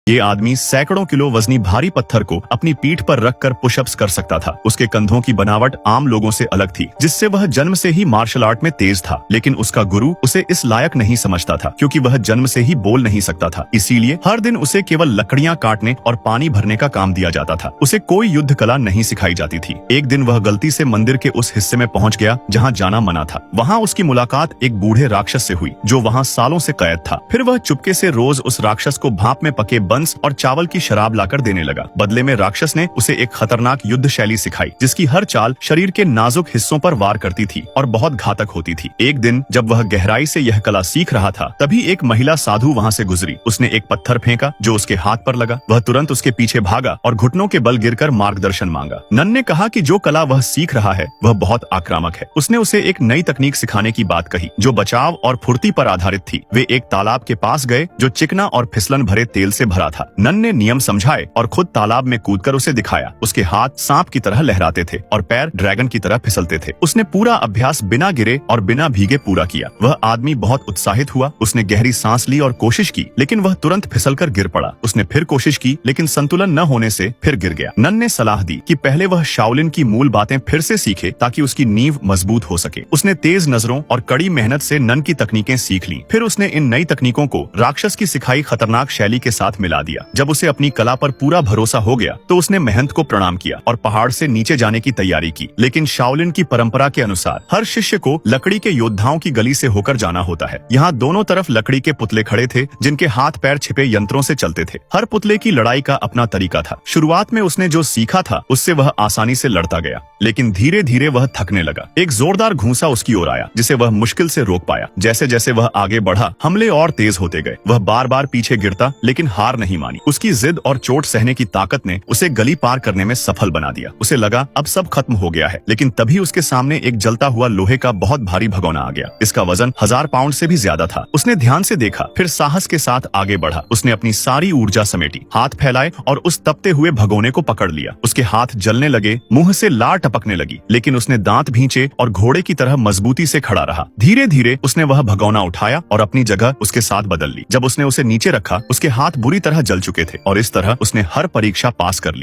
ये आदमी सैकड़ों किलो वजनी भारी पत्थर को अपनी पीठ पर रखकर पुशअप्स कर सकता था। उसके कंधों की बनावट आम लोगों से अलग थी, जिससे वह जन्म से ही मार्शल आर्ट में तेज था। लेकिन उसका गुरु उसे इस लायक नहीं समझता था, क्योंकि वह जन्म से ही बोल नहीं सकता था। इसीलिए हर दिन उसे केवल लकड़ियां काटने और पानी भरने का काम दिया जाता था। उसे कोई युद्ध कला नहीं सिखाई जाती थी। एक दिन वह गलती से मंदिर के उस हिस्से में पहुंच गया जहाँ जाना मना था। वहाँ उसकी मुलाकात एक बूढ़े राक्षस से हुई, जो वहाँ सालों से कैद था। फिर वह चुपके से रोज उस राक्षस को भाप में पके बंस और चावल की शराब लाकर देने लगा। बदले में राक्षस ने उसे एक खतरनाक युद्ध शैली सिखाई, जिसकी हर चाल शरीर के नाजुक हिस्सों पर वार करती थी और बहुत घातक होती थी। एक दिन जब वह गहराई से यह कला सीख रहा था, तभी एक महिला साधु वहाँ से गुजरी। उसने एक पत्थर फेंका जो उसके हाथ पर लगा। वह तुरंत उसके पीछे भागा और घुटनों के बल गिरकर मार्गदर्शन मांगा। नन ने कहा कि जो कला वह सीख रहा है वह बहुत आक्रामक है। उसने उसे एक नई तकनीक सिखाने की बात कही, जो बचाव और फुर्ती पर आधारित थी। वे एक तालाब के पास गए जो चिकना और फिसलन भरे तेल से भरा था। नन ने नियम समझाए और खुद तालाब में कूदकर उसे दिखाया। उसके हाथ सांप की तरह लहराते थे और पैर ड्रैगन की तरह फिसलते थे। उसने पूरा अभ्यास बिना गिरे और बिना भीगे पूरा किया। वह आदमी बहुत उत्साहित हुआ। उसने गहरी सांस ली और कोशिश की, लेकिन वह तुरंत फिसलकर गिर पड़ा। उसने फिर कोशिश की, लेकिन संतुलन न होने से फिर गिर गया। नन ने सलाह दी कि पहले वह शाओलिन की मूल बातें फिर से सीखे, ताकि उसकी नींव मजबूत हो सके। उसने तेज नजरों और कड़ी मेहनत से नन की तकनीकें सीख ली। फिर उसने इन नई तकनीकों को राक्षस की सिखाई खतरनाक शैली के साथ मिला दिया। जब उसे अपनी कला पर पूरा भरोसा हो गया, तो उसने मेहनत को प्रणाम किया और पहाड़ से नीचे जाने की तैयारी की। लेकिन शाओलिन की परंपरा के अनुसार हर शिष्य को लकड़ी के योद्धाओं की गली से होकर जाना होता है। यहाँ दोनों तरफ लकड़ी के पुतले खड़े थे, जिनके हाथ पैर छिपे यंत्रों से चलते थे। हर पुतले की लड़ाई का अपना तरीका था। शुरुआत में उसने जो सीखा था उससे वह आसानी से लड़ता गया, लेकिन धीरे धीरे वह थकने लगा। एक जोरदार घूंसा उसकी ओर आया, जिसे वह मुश्किल से रोक पाया। जैसे जैसे वह आगे बढ़ा, हमले और तेज होते गए। वह बार बार पीछे गिरता, लेकिन हार नहीं मानी। उसकी जिद और चोट सहने की ताकत ने उसे गली पार करने में सफल बना दिया। उसे लगा अब सब खत्म हो गया है, लेकिन तभी उसके सामने एक जलता हुआ लोहे का बहुत भारी भगोना आ गया। इसका वजन 1000 पाउंड से भी ज्यादा था। उसने ध्यान से देखा, फिर साहस के साथ आगे बढ़ा। उसने अपनी सारी ऊर्जा समेटी, हाथ फैलाए और उस तपते हुए भगोने को पकड़ लिया। उसके हाथ जलने लगे, मुंह से लार टपकने लगी, लेकिन उसने दांत भींचे और घोड़े की तरह मजबूती से खड़ा रहा। धीरे धीरे उसने वह भगोना उठाया और अपनी जगह उसके साथ बदल ली। जब उसने उसे नीचे रखा, उसके हाथ बुरी तरह जल चुके थे और इस तरह उसने हर परीक्षा पास कर ली।